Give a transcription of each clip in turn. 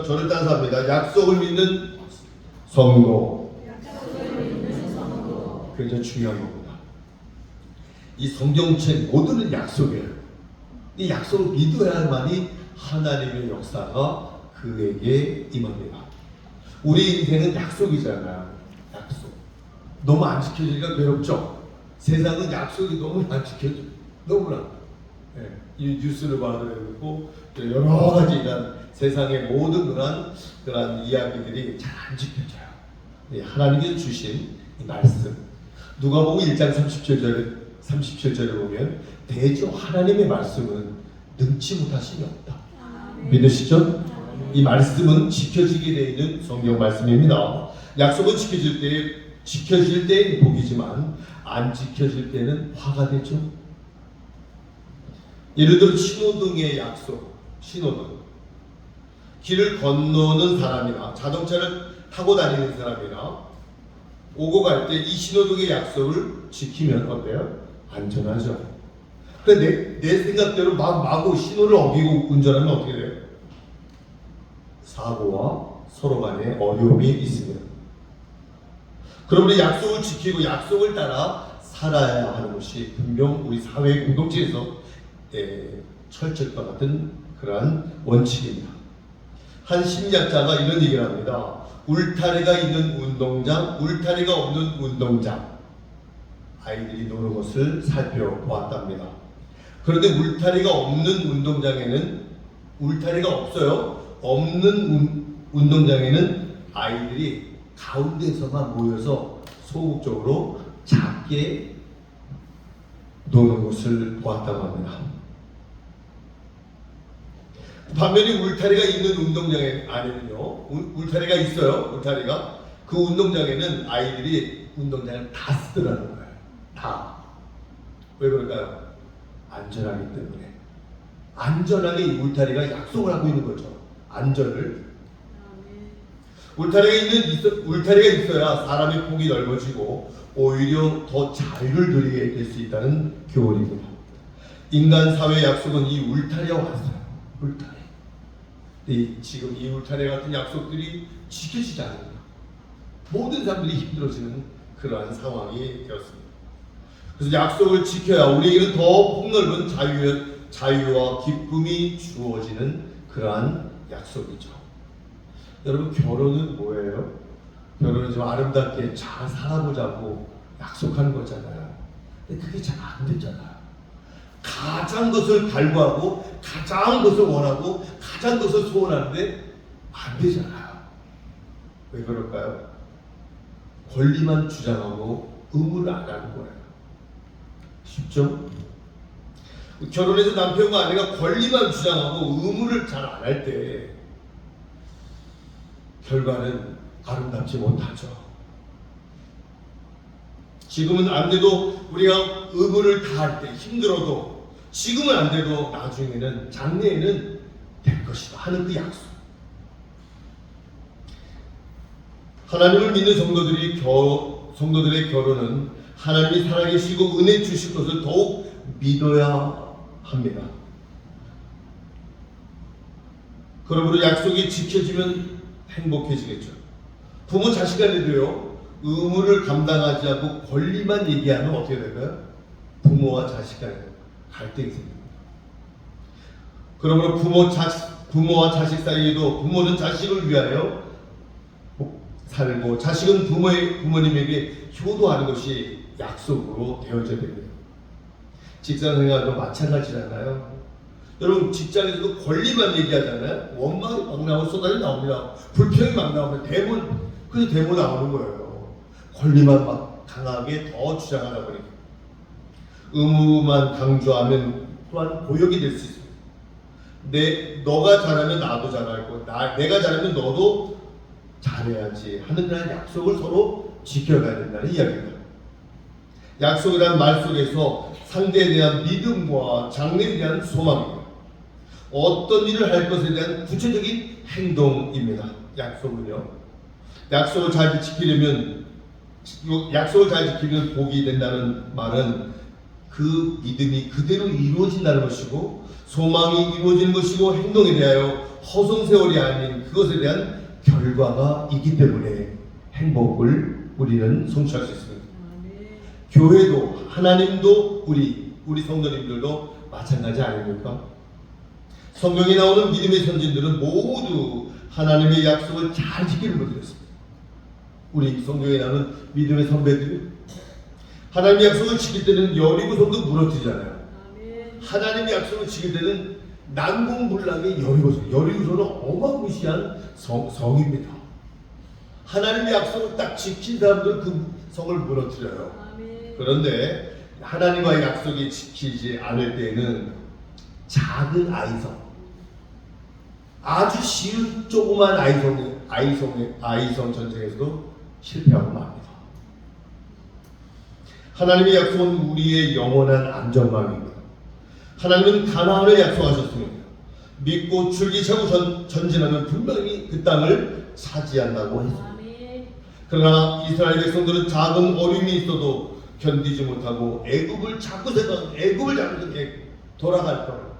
저를 따라합니다. 약속을 믿는 성도. 굉장히 중요한 겁니다. 이 성경책 모두는 약속이에요. 이 약속을 믿어야만이 하나님의 역사가 그에게 임합니다. 우리 인생은 약속이잖아요. 약속. 너무 안 지켜지니까 괴롭죠. 세상은 약속이 너무 안 지켜져. 너무나. 네. 이 뉴스를 봐도 그렇고 여러 가지 이런 세상의 모든 그런 이야기들이 잘 안 지켜져요. 네, 하나님께서 주신 이 말씀. 누가복음 1장 37절에 보면 대저 하나님의 말씀은 능치 못하심이 없다. 믿으시죠? 이 말씀은 지켜지게 되어 있는 성경 말씀입니다. 약속은 지켜질 때 복이지만 안 지켜질 때는 화가 되죠. 예를 들어 신호등의 약속, 신호등. 길을 건너는 사람이나 자동차를 타고 다니는 사람이나 오고 갈 때 이 신호등의 약속을 지키면 어때요? 안전하죠. 근데 내 생각대로 마구 신호를 어기고 운전하면 어떻게 돼요? 사고와 서로 간에 어려움이 있습니다. 그러므로 약속을 지키고 약속을 따라 살아야 하는 것이 분명 우리 사회 공동체에서 철책과 같은 그러한 원칙입니다. 한 심리학자가 이런 얘기를 합니다. 울타리가 있는 운동장, 울타리가 없는 운동장. 아이들이 노는 것을 살펴보았답니다. 그런데 울타리가 없는 운동장에는 울타리가 없어요. 없는 운동장에는 아이들이 가운데서만 모여서 소극적으로 작게 노는 것을 보았다고 합니다. 반면에 울타리가 있는 운동장에 안에는요, 울타리가 있어요. 울타리가 그 운동장에는 아이들이 운동장을 다 쓰더라는 거예요. 다. 왜 그럴까요? 안전하기 때문에. 안전하게 이 울타리가 약속을 하고 있는 거죠. 안전을. 울타리가 있어야 사람의 폭이 넓어지고 오히려 더 자유를 누리게 될 수 있다는 교훈입니다. 인간 사회의 약속은 이 울타리와 같아요. 울타리. 지금 이 울타리 같은 약속들이 지켜지지 않습니다. 모든 사람들이 힘들어지는 그러한 상황이 되었습니다. 그래서 약속을 지켜야 우리에게는 더 폭넓은 자유와 기쁨이 주어지는 그러한 약속이죠. 여러분, 결혼은 뭐예요? 결혼은 좀 아름답게 잘 살아보자고 약속하는 거잖아요. 근데 그게 잘 안 되잖아요. 가장 것을 갈구하고 가장 것을 원하고 가장 것을 소원하는데 안 되잖아요. 왜 그럴까요? 권리만 주장하고 의무를 안 하는 거예요. 쉽죠? 결혼해서 남편과 아내가 권리만 주장하고 의무를 잘 안 할 때 결과는 아름답지 못하죠. 지금은 안 돼도 우리가 의무를 다할 때 힘들어도 지금은 안 돼도 나중에는 장래에는 될 것이다 하는 그 약속. 하나님을 믿는 성도들의 결혼은 하나님이 살아계시고 은혜 주실 것을 더욱 믿어야 합니다. 그러므로 약속이 지켜지면 행복해지겠죠. 부모 자식 간에도요, 의무를 감당하지 않고 권리만 얘기하면 어떻게 될까요? 부모와 자식 간에 갈등이 생깁니다. 그러므로 부모와 자식 사이에도 부모는 자식을 위하여 살고 자식은 부모님에게 효도하는 것이 약속으로 되어져야 됩니다. 직장 생활도 마찬가지잖아요. 여러분, 직장에서도 권리만 얘기하잖아요. 원망이 막 나오고 쏟아져 나옵니다. 불평이 막 나오면 그래서 대본 나오는 거예요. 권리만 막 강하게 더 주장하다 보니까. 의무만 강조하면 또한 고역이 될 수 있습니다. 너가 잘하면 나도 잘하고 내가 잘하면 너도 잘해야지 하는 그런 약속을 서로 지켜가야 된다는 이야기입니다. 약속이란 말 속에서 상대에 대한 믿음과 장래에 대한 소망입니다. 어떤 일을 할 것에 대한 구체적인 행동입니다. 약속은요. 약속을 잘 지키면 복이 된다는 말은 그 믿음이 그대로 이루어진다는 것이고 소망이 이루어지는 것이고 행동에 대하여 허송세월이 아닌 그것에 대한 결과가 있기 때문에 행복을 우리는 성취할 수 있습니다. 교회도 하나님도 우리 성도님들도 마찬가지 아닙니까? 성경에 나오는 믿음의 선진들은 모두 하나님의 약속을 잘 지키는 분들이었습니다. 우리 성경에 나오는 믿음의 선배들이 하나님의 약속을 지킬 때는 여리고성도 무너지잖아요. 하나님의 약속을 지킬 때는 난공불락의 여리고성은 어마무시한 성입니다. 하나님의 약속을 딱 지킨 사람들은 그 성을 무너뜨려요. 그런데 하나님과의 약속이 지키지 않을 때에는 작은 아이성, 아주 쉬운 조그만 아이성 전쟁에서도 실패하고 맙니다. 하나님의 약속은 우리의 영원한 안전망입니다. 하나님은 가나안을 약속하셨습니다. 믿고 줄기차고 전진하면 분명히 그 땅을 차지한다고 했습니다. 그러나 이스라엘 백성들은 작은 어려움이 있어도 견디지 못하고 애굽을 자꾸 돌아갈 거예요.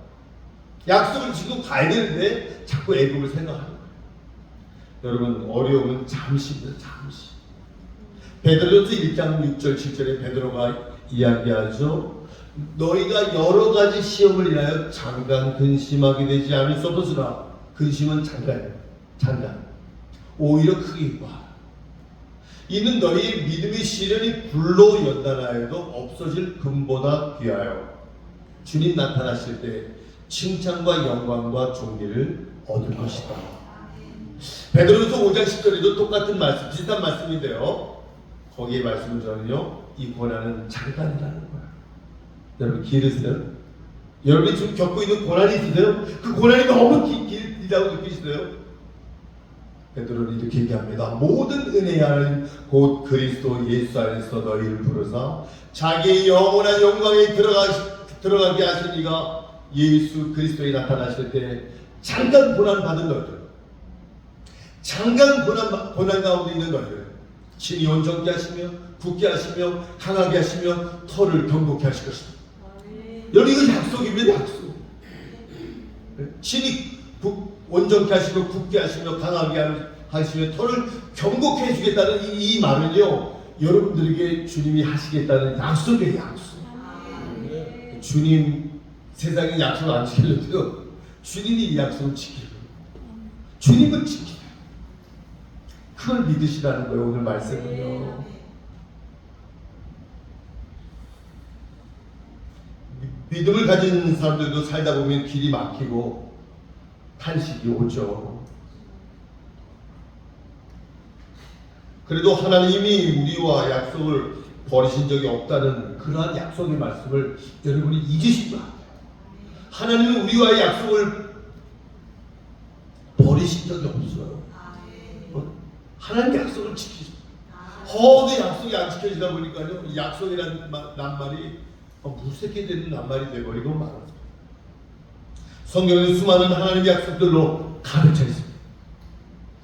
약속을 지고 가야 되는데 자꾸 애굽을 생각하는 거예요. 여러분, 어려움은 잠시입니다. 잠시. 베드로전서 1장 6절 7절에 베드로가 이야기하죠. 너희가 여러 가지 시험을 인하여 잠깐 근심하게 되지 않을 수 없으나 근심은 잠깐 오히려 크게 이뻐하라. 이는 너희의 믿음의 시련이 불로 연단하여도 없어질 금보다 귀하여 주님 나타나실 때 칭찬과 영광과 존귀를 얻을 것이다. 베드로전서 5장 10절에도 똑같은 말씀, 비슷한 말씀인데요. 거기에 말씀은 저는요, 이 고난은 잠깐이라는 거예요. 여러분 길으세요? 여러분이 지금 겪고 있는 고난이 있으세요? 그 고난이 너무 길다고 느끼시세요? 베드로는 이렇게 얘기합니다. 모든 은혜의 하나님 곧 그리스도 예수 안에서 너희를 부르사 자기의 영원한 영광에 들어가게 하신 이가 예수 그리스도에 나타나실 때 잠깐 고난 받은 너희들, 잠깐 고난 가운데 있는 너희들 친히 온전케 하시며 굳게 하시며 강하게 하시며 터를 견고케 하실 것입니다. 여러분 이거 약속입니다. 약속. 친히 온전케 하시며 굳게 하시며 강하게 하시며 터를 견고케 해주겠다는 이 말은요, 여러분들에게 주님이 하시겠다는 약속이에요. 약속. 주님 세상에 약속을 안 지키려도요, 주님이 이 약속을 지키려고, 주님은 지키려. 그걸 믿으시라는 거예요. 오늘 말씀은요. 믿음을 가진 사람들도 살다 보면 길이 막히고 탄식이 오죠. 그래도 하나님이 우리와 약속을 버리신 적이 없다는 그러한 약속의 말씀을 여러분이 잊으시지 마세요. 하나님은 우리와의 약속을 버리신 적이 없어요. 하나님 약속을 지키죠. 허도 약속이 안 지켜지다 보니까요, 약속이라는 낱말이 무색해 되는 낱말이 되어버리고 말아요. 성경에는 수많은 하나님의 약속들로 가득 차 있습니다.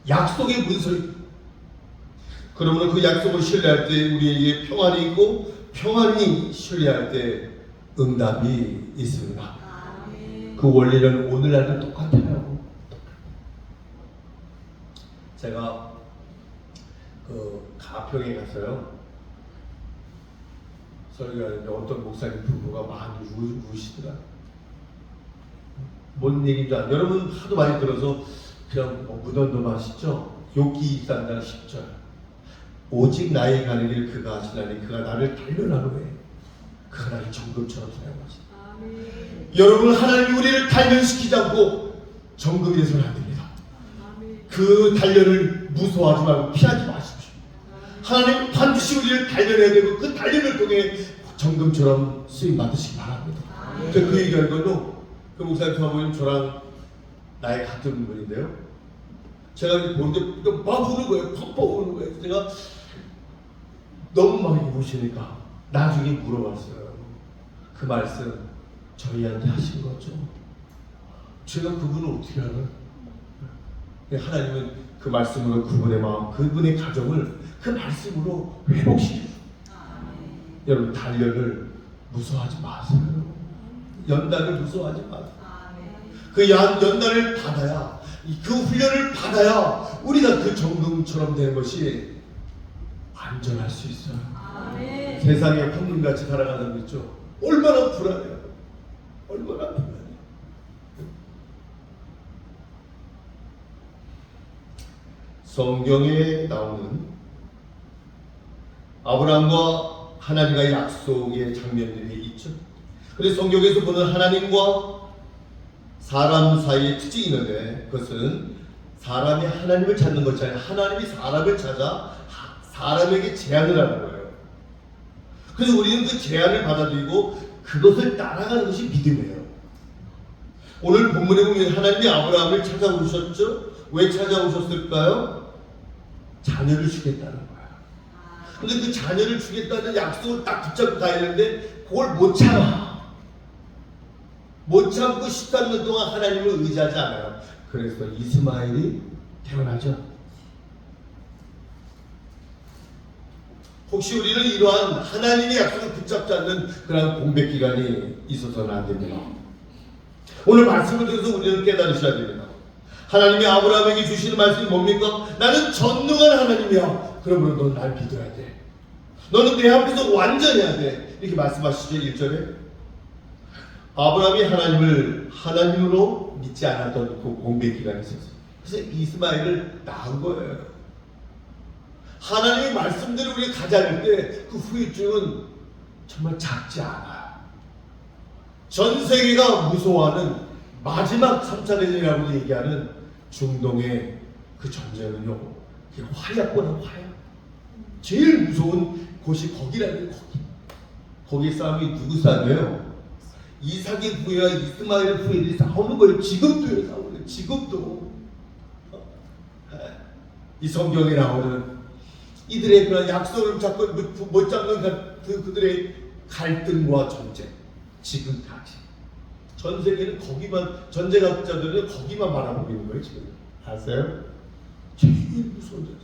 약속의 문서입니다. 그러므로 그 약속을 신뢰할 때 우리에게 평안이 있고, 평안이 신뢰할 때 응답이 있습니다. 그 원리는 오늘날도 똑같아요. 제가 그 가평에 갔어요. 설교하는데 어떤 목사님 부부가 많이 우시더라. 뭔 얘기인지 여러분 하도 많이 들어서 그냥 무덤덤하시죠? 욥기 23장 10절. 오직 나의 가는 길 그가 하시나니 그가 나를 단련하노니 그가 나를 정금처럼 사용하시다. 여러분, 하나님이 우리를 단련시키지 않고 정금에서는 안 됩니다. 그 단련을 무서워하지 말고 피하지 마십시오. 하나님 반드시 우리를 단련해야 되고 그 단련을 통해 정금처럼 쓰임 받으시기 바랍니다. 제가 그 얘기할 건요, 그 목사님 사모님 저랑 나이 같은 분인데요, 제가 보는데 막 우는 거예요. 퍽퍽 우는 거예요. 제가 너무 많이 우시니까 나중에 물어봤어요. 그 말씀 저희한테 하신 거죠? 제가 그분을 어떻게 알아요? 하나님은 그 말씀으로 그분의 마음, 그분의 가정을 그 말씀으로 회복시켜요. 여러분, 단련을 무서워하지 마세요. 연단을 무서워하지 마세요. 그 연단을 받아야, 그 훈련을 받아야 우리가 그 정금처럼 되는 것이 안전할 수 있어요. 세상에 황금같이 살아가는 거 있죠. 얼마나 불안해요. 얼마나 불안해요. 성경에 나오는 아브라함과 하나님과의 약속의 장면들이 있죠. 그래서 성경에서 보는 하나님과 사람 사이의 특징이 있는데, 그것은 사람이 하나님을 찾는 것이 아니라 하나님이 사람을 찾아 사람에게 제안을 하는 거예요. 그래서 우리는 그 제안을 받아들이고 그것을 따라가는 것이 믿음이에요. 오늘 본문에 보면 하나님이 아브라함을 찾아오셨죠? 왜 찾아오셨을까요? 자녀를 주겠다는 거야. 근데 그 자녀를 주겠다는 약속을 딱 붙잡고 다니는데 그걸 못 참아. 못 참고 13년 동안 하나님을 의지하지 않아요. 그래서 이스마엘이 태어나죠. 혹시 우리는 이러한 하나님의 약속을 붙잡지 않는 그런 공백 기간이 있어서는 안 됩니다. 오늘 말씀을 통해서 우리는 깨달으셔야 됩니다. 하나님이 아브라함에게 주시는 말씀이 뭡니까? 나는 전능한 하나님이야. 그러므로 넌 날 믿어야 돼. 너는 내 앞에서 완전해야 돼. 이렇게 말씀하시죠. 1절에. 아브라함이 하나님을 하나님으로 믿지 않았던 그 공백 기간이 있었어요. 그래서 이스마엘을 낳은 거예요. 하나님의 말씀대로 우리가 가지 않을 때 그 후유증은 정말 작지 않아요. 전 세계가 무서워하는 마지막 3차 대전이라고 얘기하는 중동의 그 전쟁은요, 화약보다 화약. 제일 무서운 곳이 거기라는 거기. 거기 싸움이 누구 싸움이에요? 이삭의 부회와 이스마엘 부회들이 싸우는 거예요. 지금도요, 싸우는 거예요. 지금도. 이 성경에 나오는 이들의 그런 약속을 잡고 못 잡는 그들의 갈등과 전쟁, 지금까지 전 세계는 거기만, 전쟁학자들은 거기만 바라보고 있는 거예요. 지금 아세요? 제일 무서운 전쟁.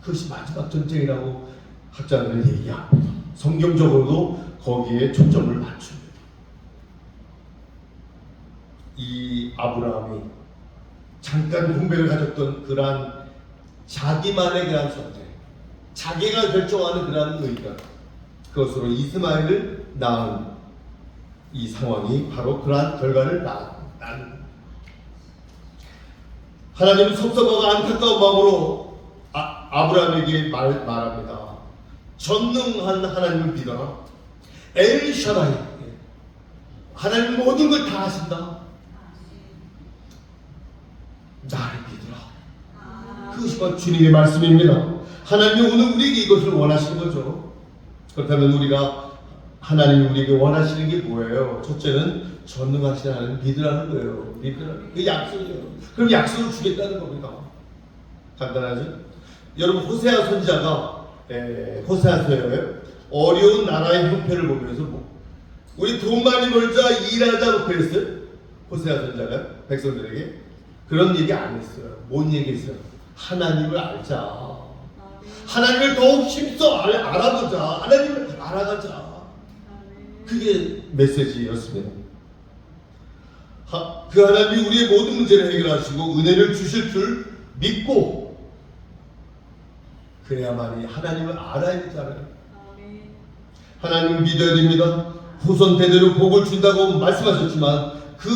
그것이 마지막 전쟁이라고 학자들은 얘기합니다. 성경적으로도 거기에 초점을 맞춥니다. 이 아브라함이 잠깐 공백을 가졌던 그러한 자기만의 그런 선택, 자기가 결정하는 그런 의견, 그것으로 이스마엘을 낳은 이 상황이 바로 그러한 결과를 낳는. 하나님은 섭섭하고 안타까운 마음으로 아브라함에게 말합니다. 전능한 하나님을 믿어라. 엘샤다이, 하나님 모든 걸 다 하신다. 나를 믿으라. 그것이 바로 주님의 말씀입니다. 하나님은 오늘 우리에게 이것을 원하시는 거죠. 그렇다면 우리가 하나님이 우리에게 원하시는 게 뭐예요? 첫째는 전능하신 하나님 믿으라는 거예요. 믿으라는 그 약속이에요. 그럼 약속을 주겠다는 겁니다. 간단하죠? 여러분, 호세아 선지자가 호세아서에 어려운 나라의 형편을 보면서 우리 돈 많이 벌자, 일하자고 그랬어요. 호세아 선지자가 백성들에게 그런 얘기 안 했어요. 뭔 얘기 했어요? 하나님을 알자. 하나님을 더욱 힘써 알아보자. 하나님을 알아가자. 그게 메시지였습니다. 그 하나님이 우리의 모든 문제를 해결하시고 은혜를 주실 줄 믿고, 그래야만이 하나님을 알아야 되잖아요. 하나님을 믿어야 됩니다. 후손 대대로 복을 준다고 말씀하셨지만 그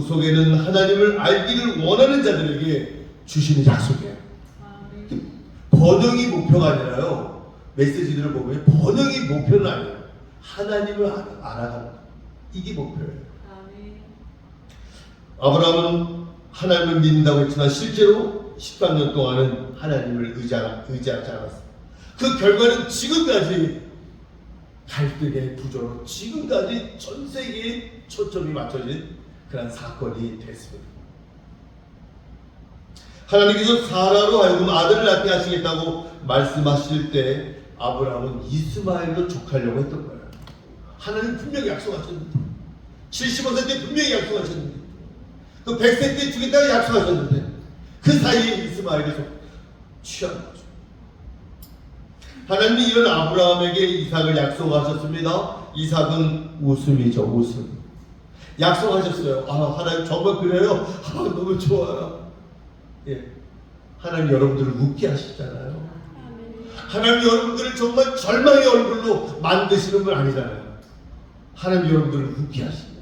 속에는 하나님을 알기를 원하는 자들에게 주시는 약속이에요. 번영이 목표가 아니라요. 메시지들을 보면 번영이 목표는 아니에요. 하나님을 알아가는, 이게 목표예요. 아브라함은 하나님을 믿는다고 했지만 실제로 13년 동안은 하나님을 의지하지 않았어요. 그 결과는 지금까지 갈등의 부조로 지금까지 전 세계에 초점이 맞춰진 그런 사건이 됐습니다. 하나님께서 사라로 하여금 아들을 낳게 하시겠다고 말씀하실 때 아브라함은 이스마엘로 족하려고 했던 거예요. 하나님 분명히 약속하셨는데, 75세 때 분명히 약속하셨는데, 그 100세 때 주겠다고 약속하셨는데 그 사이에 이스마엘이 취한 거죠. 하나님이 이런 아브라함에게 이삭을 약속하셨습니다. 이삭은 웃음이죠, 웃음. 약속하셨어요. 아, 하나님 정말 그래요? 아, 너무 좋아요. 예. 하나님 여러분들을 웃게 하시잖아요. 하나님 여러분들을 정말 절망의 얼굴로 만드시는 분 아니잖아요. 하나님 여러분들을 웃게 하십니다.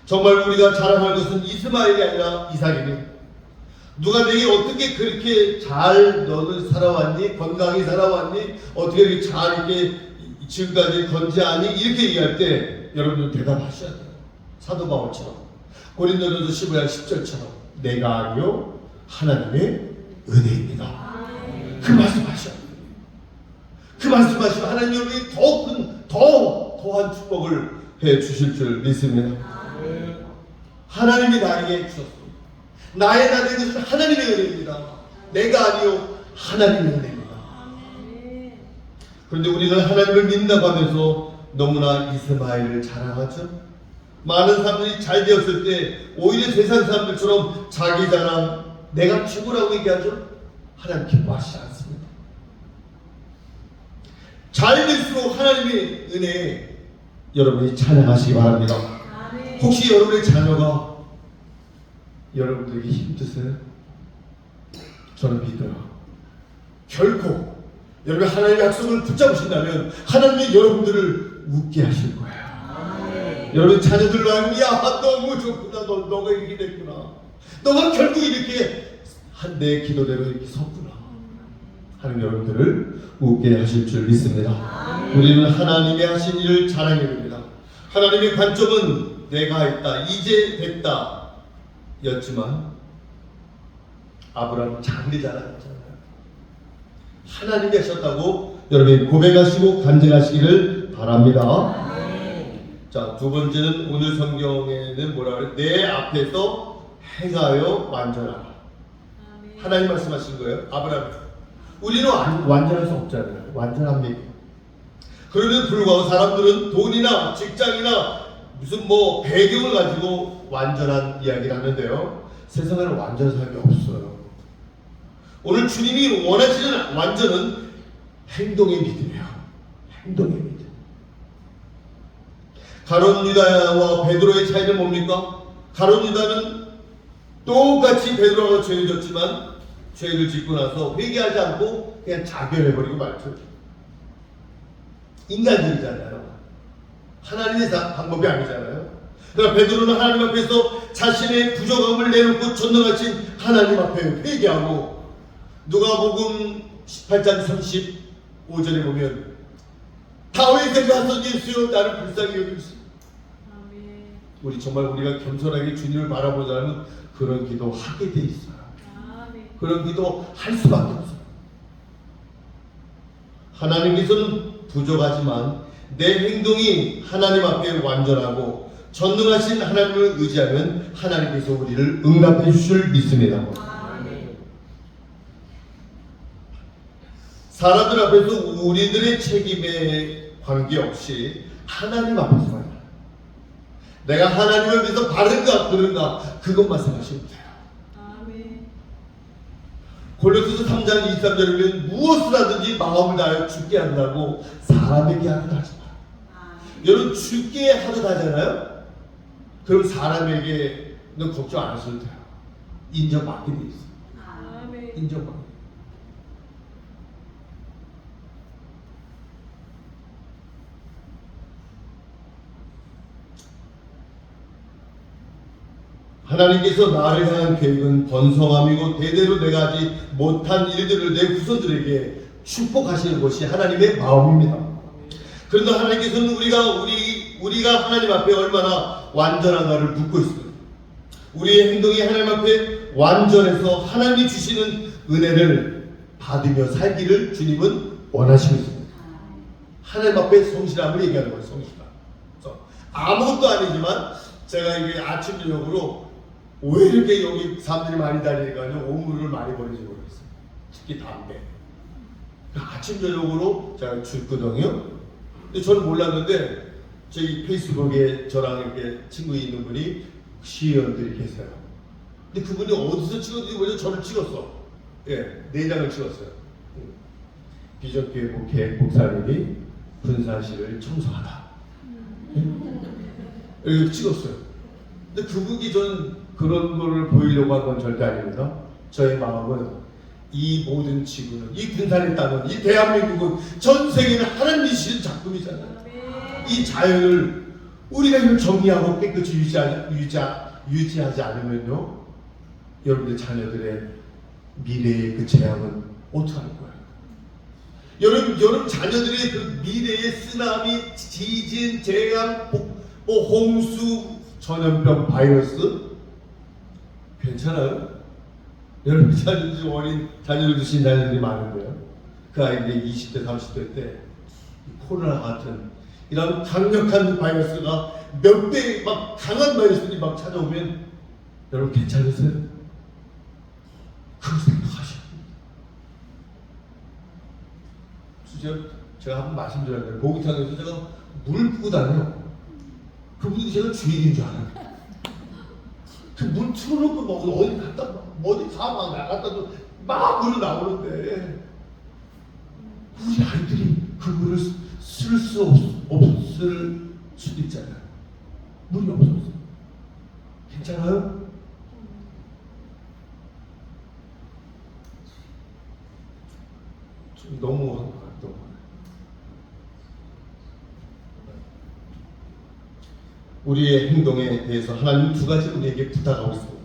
정말 우리가 자랑할 것은 이스마엘이 아니라 이삭이니, 누가 내게 어떻게 그렇게 잘 너는 살아왔니? 건강히 살아왔니? 어떻게 이렇게 잘 이렇게 지금까지 건재하니? 이렇게 얘기할 때 여러분들 대답하셔야 돼요. 사도 바울처럼, 고린도전서 15장 10절처럼 내가 아니요 하나님의 은혜입니다. 그 말씀하셔야 돼요. 그 말씀하시면 하나님 여러분이 더한 축복을 해 주실 줄 믿습니다. 하나님이 나에게 주셨습니다. 나의 나된 것은 하나님의 은혜입니다. 내가 아니요 하나님의 은혜입니다. 그런데 우리는 하나님을 믿는다고 하면서 너무나 이스마엘을 자랑하죠. 많은 사람들이 잘 되었을 때 오히려 세상 사람들처럼 자기 자랑, 내가 최고라고 얘기하죠. 하나님 기뻐하시지 않습니다. 잘 될수록 하나님의 은혜에 여러분이 찬양하시기 바랍니다. 혹시 여러분의 자녀가 여러분들에게 힘드세요? 저는 믿어요. 결코 여러분 하나님의 약속을 붙잡으신다면 하나님이 여러분들을 웃게 하실 거예요. 여러분 자녀들로 하면 야 너무 좋구나, 너가 이렇게 됐구나, 너가 결국 이렇게 내 기도대로 이렇게 섰구나. 하나님 여러분들을 웃게 하실 줄 믿습니다. 우리는 하나님의 하신 일을 자랑해야 됩니다. 하나님의 관점은 내가 했다, 이제 됐다 였지만 아브라함은 장래 자랑했잖아요. 하나님이 하셨다고 여러분이 고백하시고 간증하시기를 바랍니다. 자, 두 번째는 오늘 성경에는 뭐라 그래요? 내 앞에서 행하여 완전하라. 하나님 말씀하신 거예요. 아브라함, 우리는 완전할 수 없잖아요. 완전합니까? 그럼에도 불구하고 사람들은 돈이나 직장이나 무슨 뭐 배경을 가지고 완전한 이야기를 하는데요. 세상에는 완전한 사람이 없어요. 오늘 주님이 원하시는 완전은 행동의 믿음이에요. 행동의 믿음. 가룟 유다와 베드로의 차이는 뭡니까? 가룟 유다는 똑같이 베드로가 죄를 졌지만 죄를 짓고 나서 회개하지 않고 그냥 자결해버리고 말죠. 인간적이잖아요. 하나님의 방법이 아니잖아요. 그러나 베드로는 하나님 앞에서 자신의 부족함을 내놓고 전능하신 하나님 앞에 회개하고, 누가복음 18장 35절에 보면 다윗의 자손 예수여 나를 불쌍히 여기시오. 우리 정말 우리가 겸손하게 주님을 바라보자면 그런 기도 하게 돼 있어요. 그런 기도 할 수밖에 없어요. 하나님께서는 부족하지만 내 행동이 하나님 앞에 완전하고 전능하신 하나님을 의지하면 하나님께서 우리를 응답해 주실 믿습니다. 사람들 앞에서 우리들의 책임에 관계없이 하나님 앞에서만 내가 하나님 앞에서 바른가 그른가 그것만 생각하시면 돼요. 골로새서 3장 23절이면 무엇을 하든지 마음을 다하여 주께 한다고 사람에게 하듯 하지 마. 여러분 주께 하듯 하잖아요. 그럼 사람에게는 걱정 안 하셔도 돼요. 인정받게 돼 있어요. 인정받게. 하나님께서 나를 향한 계획은 번성함이고 대대로 내가 하지 못한 일들을 내 후손들에게 축복하시는 것이 하나님의 마음입니다. 그런데 하나님께서는 우리가 하나님 앞에 얼마나 완전한가를 묻고 있습니다. 우리의 행동이 하나님 앞에 완전해서 하나님이 주시는 은혜를 받으며 살기를 주님은 원하시고 있습니다. 하나님 앞에 성실함을 얘기하는 거예요. 성실함. 아무것도 아니지만 제가 이게 아침 저녁으로 왜 이렇게 여기 사람들이 많이 다니니까요 오물을 많이 버리지 모르겠어요. 특히 담배. 아침 저녁으로 제가 줬거든요. 근데 저는 몰랐는데 저희 페이스북에 저랑 이렇게 친구 있는 분이 시의원들이 계세요. 근데 그분이 어디서 찍었는지 모르겠어요. 저를 찍었어. 예, 4장을 찍었어요. 비전교회 목사님이 분사실을 청소하다. 여기 찍었어요. 근데 그분이 저는 그런 거를 보이려고 한 건 절대 아닙니다. 저의 마음은 이 모든 지구는, 이 분산의 땅은, 이 대한민국은 전 세계를 하나님이 주신 작품이잖아요. 이 자연을 우리가 이걸 정리하고 깨끗이 유지하지 않으면요, 여러분들 자녀들의 미래의 그 재앙은 어떻게 할 거예요? 여러분 자녀들의 그 미래의 쓰나미, 지진, 재앙, 홍수, 전염병, 바이러스 괜찮아요? 여러분 자녀들이 어린 자녀를 두신 자녀들이 많은데요. 그 아이들이 20대, 30대 때 코로나 같은 이런 강력한 바이러스가 몇 배 막 강한 바이러스들이 막 찾아오면 여러분 괜찮으세요? 그걸 생각하셔야 됩니다. 제가 한번 말씀드렸는데 목욕탕에서 제가 물 푸고 다녀요. 그분이 제가 주인인 줄 알아요. 그 물 틀어놓고 막 어디 갔다 어디 막 나갔다도 막 물이 나오는데 우리 아이들이 그 물을 쓸 수 없을 수도 있잖아요. 물이 없어서. 괜찮아요? 좀 너무한 것 같던 거예요. 우리의 행동에 대해서 하나님 두 가지 우리에게 부탁하고 있습니다.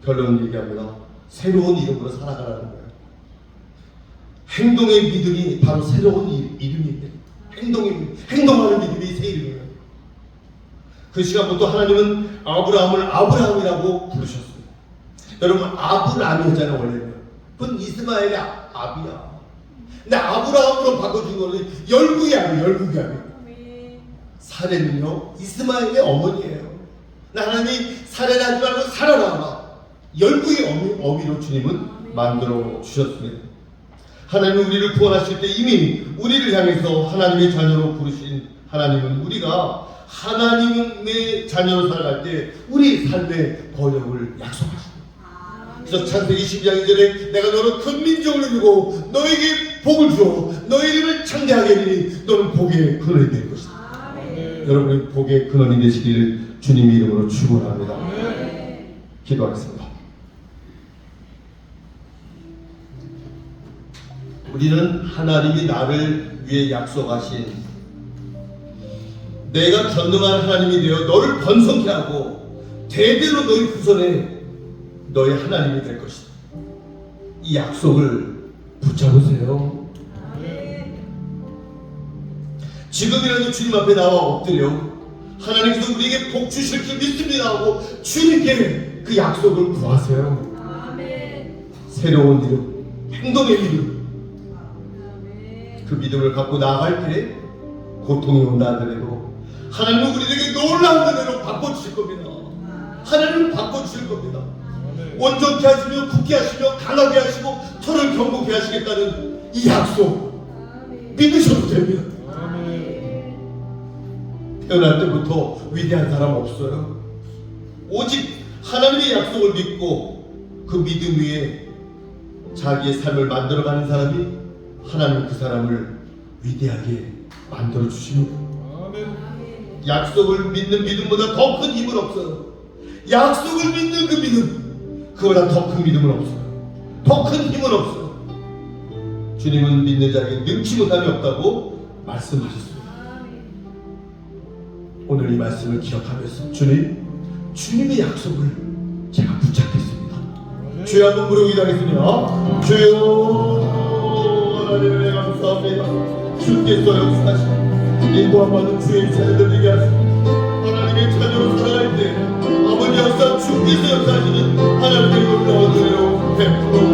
결론을 얘기합니다. 새로운 이름으로 살아가라는 거예요. 행동의 믿음이 바로 새로운 이름입니다. 행동하는 믿음이 새 이름이에요. 그 시간부터 하나님은 아브라함을 아브라함이라고 부르셨습니다. 여러분 아브라함이었잖아요 원래는. 그건 이스마엘의 아비야. 근데 아브라함으로 바꿔준 거는 열국의 아비. 사레는요 이스마엘의 어머니예요. 하나님이 사레하지 말고 살아라. 열국의 어미로 주님은 만들어 주셨습니다. 하나님은 우리를 구원하실 때 이미 우리를 향해서 하나님의 자녀로 부르신 하나님은 우리가 하나님의 자녀로 살아갈 때 우리 삶의 번영을 약속하십니다. 그래서 창세기 12장 2절에 내가 너를 큰 민족을 이루고 너에게 복을 주어 너의 이름을 창대하게 하리니 너는 복의 근원이 될 것이다. 여러분이 복의 근원이 되시기를 주님 이름으로 축원합니다. 기도하겠습니다. 우리는 하나님이 나를 위해 약속하신 내가 전능한 하나님이 되어 너를 번성케 하고 대대로 너희 후손에 너의 하나님이 될 것이다. 이 약속을 붙잡으세요. 지금이라도 주님 앞에 나와 엎드려 하나님께서 우리에게 복 주실 줄 믿습니다 하고 주님께 그 약속을 구하세요. 새로운 이름, 행동의 이름, 그 믿음을 갖고 나아갈 때 고통이 온다 하더라도 하나님은 우리에게 놀라운 은혜로 바꿔주실 겁니다. 하나님은 바꿔주실 겁니다. 온전케 하시며 굳게 하시며 강하게 하시고 털을 경고케 하시겠다는 이 약속 믿으셔도 됩니다. 태어날 때부터 위대한 사람 없어요. 오직 하나님의 약속을 믿고 그 믿음 위에 자기의 삶을 만들어가는 사람이 하나님 그 사람을 위대하게 만들어 주십니다. 약속을 믿는 믿음보다 더 큰 힘은 없어요. 약속을 믿는 그 믿음, 그보다 더 큰 믿음은 없어요. 더 큰 힘은 없어요. 주님은 믿는 자에게 능치 못함이 없다고 말씀하셨습니다. 오늘 이 말씀을 기억하면서 주님의 약속을 제가 붙잡겠습니다. 주여 한번 부르고 기도하겠습니다. 주여 하나님의 감사합니다. 주께서 역사하시고 인도함받은 주의 자녀들 되게 하시고 하나님의 자녀로 살아갈 때 아버지 역사 주께서 역사하시는 하나님의 놀라운 은혜로 베풀어